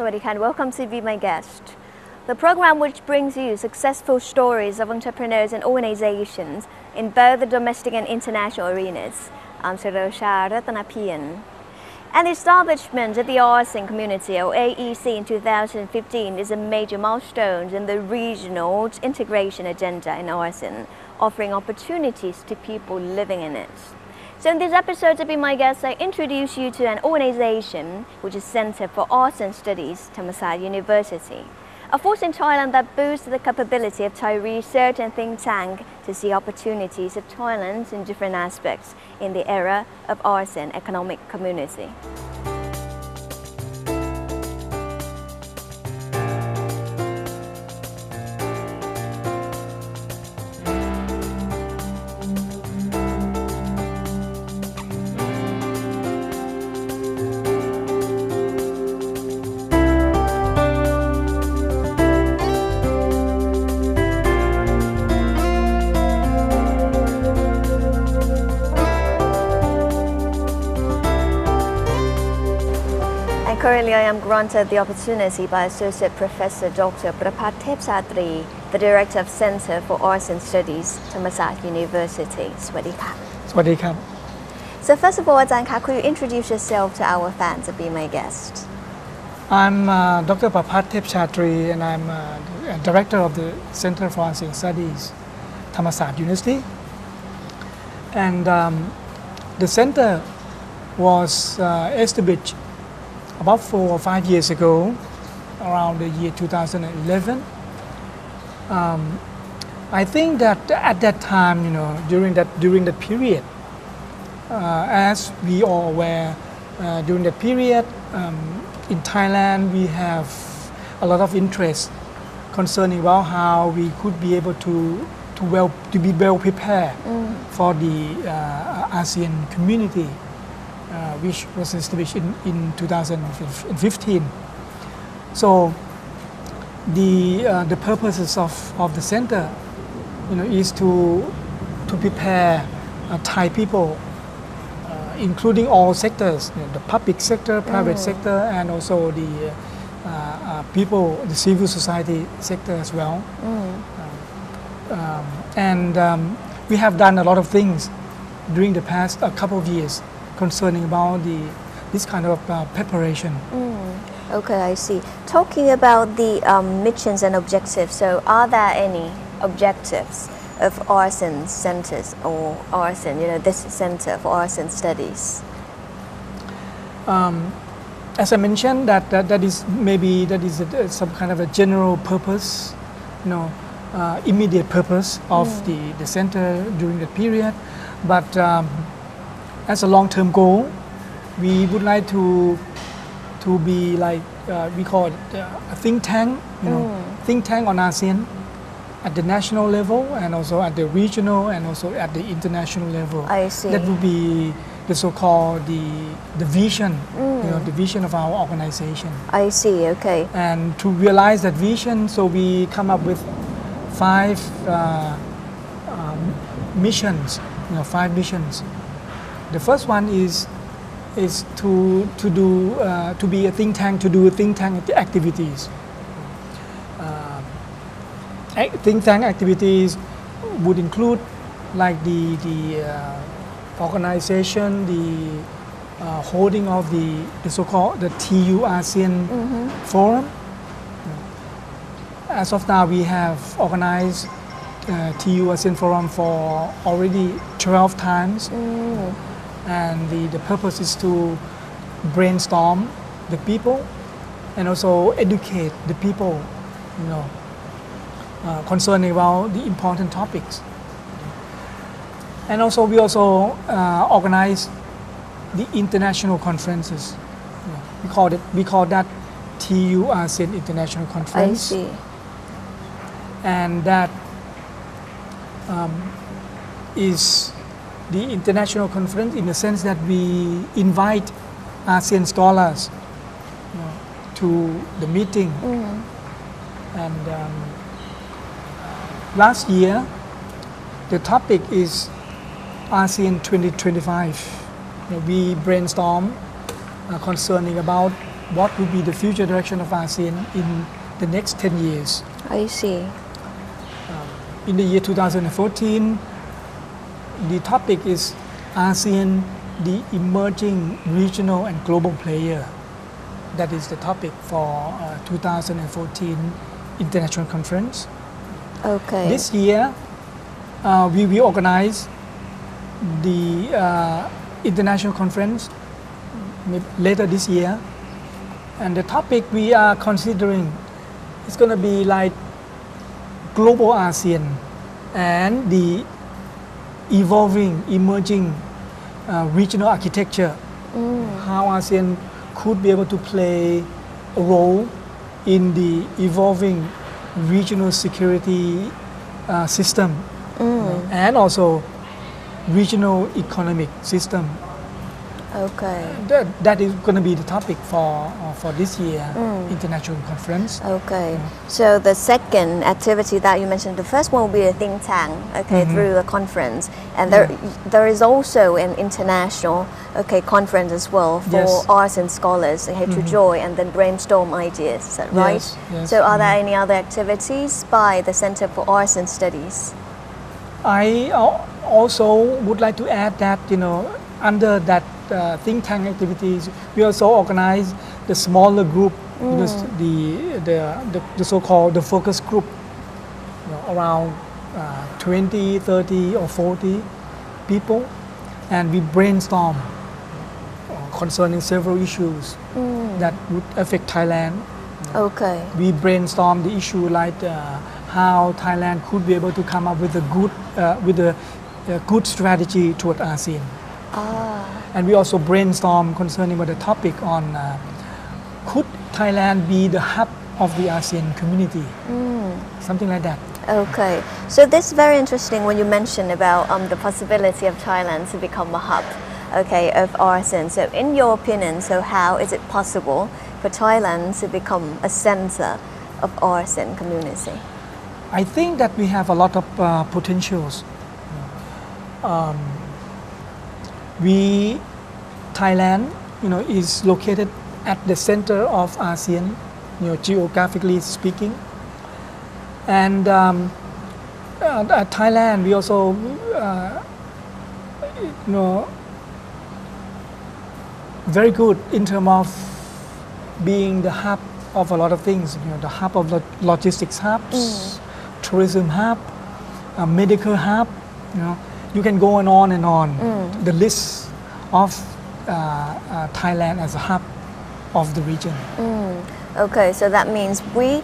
Sawadee and welcome to Be My Guest, the program which brings you successful stories of entrepreneurs and organizations in both the domestic and international arenas. I'm Sarosha Ratanapian. And the establishment of the ASEAN community, or AEC, in 2015 is a major milestone in the regional integration agenda in ASEAN, offering opportunities to people living in it. So in this episode of Be My Guest, I introduce you to an organization which is Center for ASEAN Studies, Thammasat University, a force in Thailand that boosts the capability of Thai research and think tank to see opportunities of Thailand in different aspects in the era of ASEAN economic community. Currently, I am granted the opportunity by Associate Professor Dr. Prapat, the Director of Center for ASEAN Studies, Thammasat University. Sawadee ka. Sawadee ka. So first of all, Ajahn Ka, could you introduce yourself to our fans and be my guest? I'm Dr. Prapat and I'm Director of the Center for ASEAN Studies, Thammasat University. And the center was established about 4 or 5 years ago, around the year 2011. I think that at that time, during that period, as we all were during that period, in Thailand we have a lot of interest concerning about how we could be able to be well prepared for the ASEAN community, which was established in 2015. So the purposes of the center, is to prepare Thai people, including all sectors, the public sector, private sector, and also the people, the civil society sector as well. We have done a lot of things during the past couple of years concerning about this kind of preparation. Okay, I see. Talking about the missions and objectives, so are there any objectives of ASEAN centers or ASEAN, this Center for ASEAN Studies? As I mentioned, that is some kind of a general purpose, immediate purpose of the center during the period, but as a long-term goal, we would like to be like we call it a think tank, think tank on ASEAN at the national level and also at the regional and also at the international level. I see. That would be the so-called the vision, the vision of our organization. I see. Okay. And to realize that vision, so we come up with 5 missions. 5 missions. The first one is to be a think tank, to do think tank activities. Think tank activities would include like the organization, the holding of the so-called the TU ASEAN Forum. As of now, we have organized TU ASEAN Forum for already 12 times. And the purpose is to brainstorm the people and also educate the people, concerning about the important topics. And also we also organize the international conferences. We call that TU ASEAN International Conference. I see. And that is the international conference in the sense that we invite ASEAN scholars to the meeting. And last year, the topic is ASEAN 2025. We brainstorm concerning about what will be the future direction of ASEAN in the next 10 years. I see. In the year 2014, the topic is ASEAN, the emerging regional and global player. That is the topic for 2014 International Conference. Okay. This year, we will organize the International Conference later this year. And the topic we are considering is going to be like global ASEAN and the evolving, emerging regional architecture. How ASEAN could be able to play a role in the evolving regional security system and also regional economic system. Okay. That is going to be the topic for this year international conference. Okay. So the second activity that you mentioned, the first one will be a think tank, okay, through a conference, and there is also an international, okay, conference as well for arts and scholars, okay, to join and then brainstorm ideas. Is that right? Yes. So are there any other activities by the Center for Arts and Studies? I also would like to add that, under that think tank activities, we also organize the smaller group, the so-called the focus group, around 20, 30 or 40 people, and we brainstorm concerning several issues that would affect Thailand. Okay. We brainstorm the issue like how Thailand could be able to come up with a good strategy toward ASEAN. And we also brainstorm concerning about the topic on could Thailand be the hub of the ASEAN community, something like that. Okay, so this is very interesting when you mention about the possibility of Thailand to become a hub, okay, of ASEAN. So in your opinion, so how is it possible for Thailand to become a center of ASEAN community? I think that we have a lot of potentials. Thailand, is located at the center of ASEAN, geographically speaking. And at Thailand, we also, very good in terms of being the hub of a lot of things. The hub of logistics hubs, tourism hub, medical hub. You can go on and on. The list of Thailand as a hub of the region. Okay, so that means we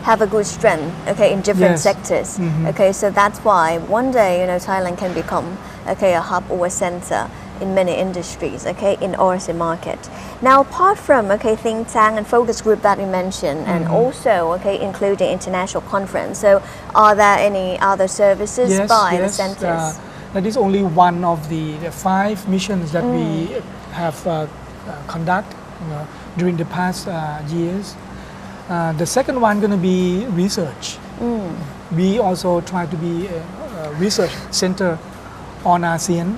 have a good strength, okay, in different sectors. Okay, so that's why one day, Thailand can become, okay, a hub or a center in many industries, okay, in ASEAN market. Now, apart from, okay, think tank and focus group that you mentioned, and also, okay, including international conference, so are there any other services by the centers? That is only one of the 5 missions that we have conducted during the past years. The second one going to be research. We also try to be a research center on ASEAN,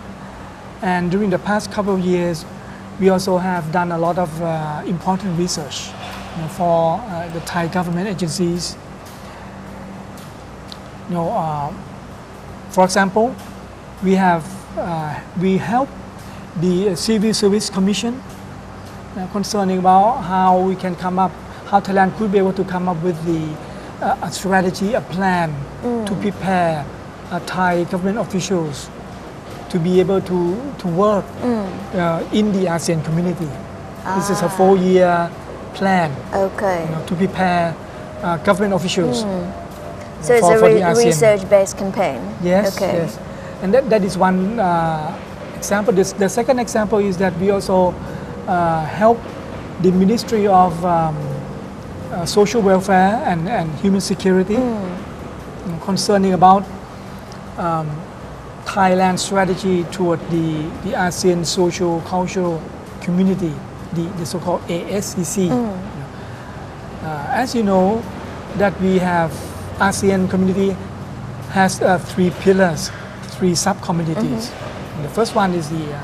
and during the past couple of years, we also have done a lot of important research for the Thai government agencies. For example, we help the Civil Service Commission concerning about how we can how Thailand could be able to come up with a strategy, a plan to prepare Thai government officials to be able to work in the ASEAN community. This is a 4-year plan to prepare government officials. So it's a research-based campaign? Yes, yes. And that is one example. The second example is that we also help the Ministry of Social Welfare and Human Security concerning about Thailand's strategy toward the ASEAN social cultural community, the so-called ASEC. As you know, that we have ASEAN community has 3 pillars, 3 sub-communities. The first one is the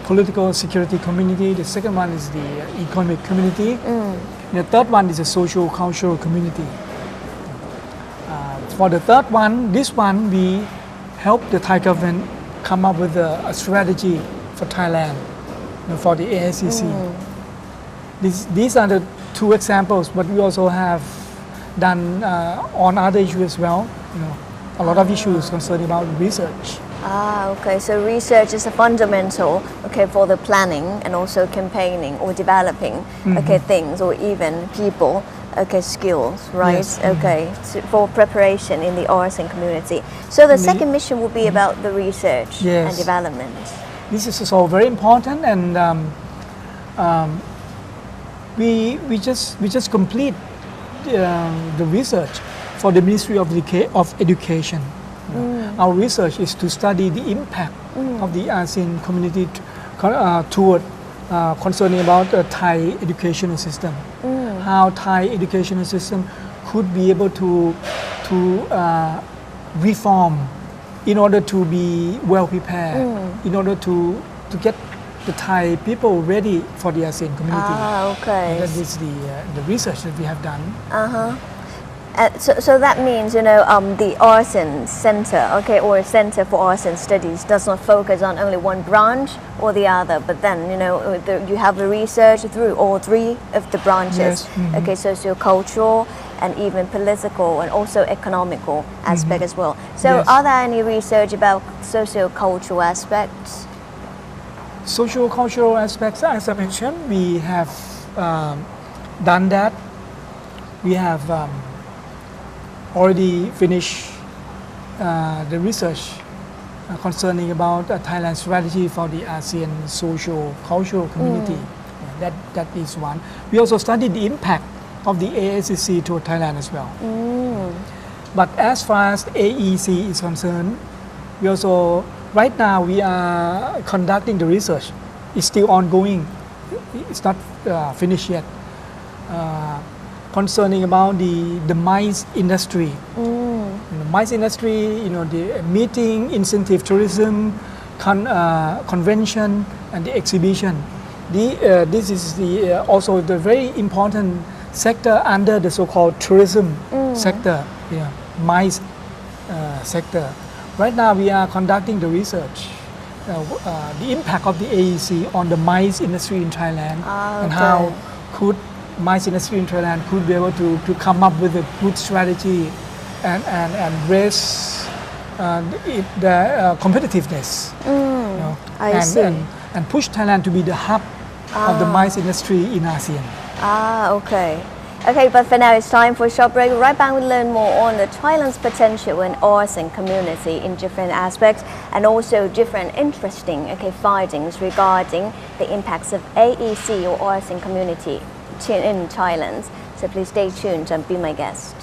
political security community. The second one is the economic community. The third one is the social cultural community. For the third one, this one we help the Thai government come up with a strategy for Thailand, for the ASEC. These are the two examples, but we also have done on other issues as well. A lot of issues concerning about research. Okay. So research is a fundamental, for the planning and also campaigning or developing, things or even people, skills, right? Yes. For preparation in the ASEAN community. So the second mission will be about the research and development. This is also very important, and we just complete the research for the Ministry of Education. Our research is to study the impact of the ASEAN community toward concerning about the Thai educational system. How Thai educational system could be able to reform in order to be well prepared, in order to get the Thai people ready for the ASEAN community. That is the research that we have done. So that means, the ASEAN Center, or Center for ASEAN Studies does not focus on only one branch or the other, but then, you have the research through all three of the branches, socio-cultural and even political and also economical aspect as well. So are there any research about socio-cultural aspects? Social-cultural aspects, as I mentioned, we have done that. We have already finished the research concerning about Thailand strategy for the ASEAN social cultural community. That is one. We also studied the impact of the ASEC to Thailand as well. But as far as AEC is concerned, we also right now we are conducting the research. It's still ongoing. It's not finished yet. Concerning about the MICE industry. MICE industry, the meeting, incentive tourism, convention, and the exhibition. This is also the very important sector under the so-called tourism sector, MICE sector. Right now we are conducting the research, the impact of the AEC on the MICE industry in Thailand, and how could MICE industry in Thailand could be able to come up with a good strategy and raise the competitiveness. And push Thailand to be the hub of the MICE industry in ASEAN. Okay, but for now it's time for a short break. Right back, we'll learn more on the Thailand's potential in ASEAN community in different aspects and also different interesting findings regarding the impacts of AEC or ASEAN community in Thailand. So please stay tuned and be my guest.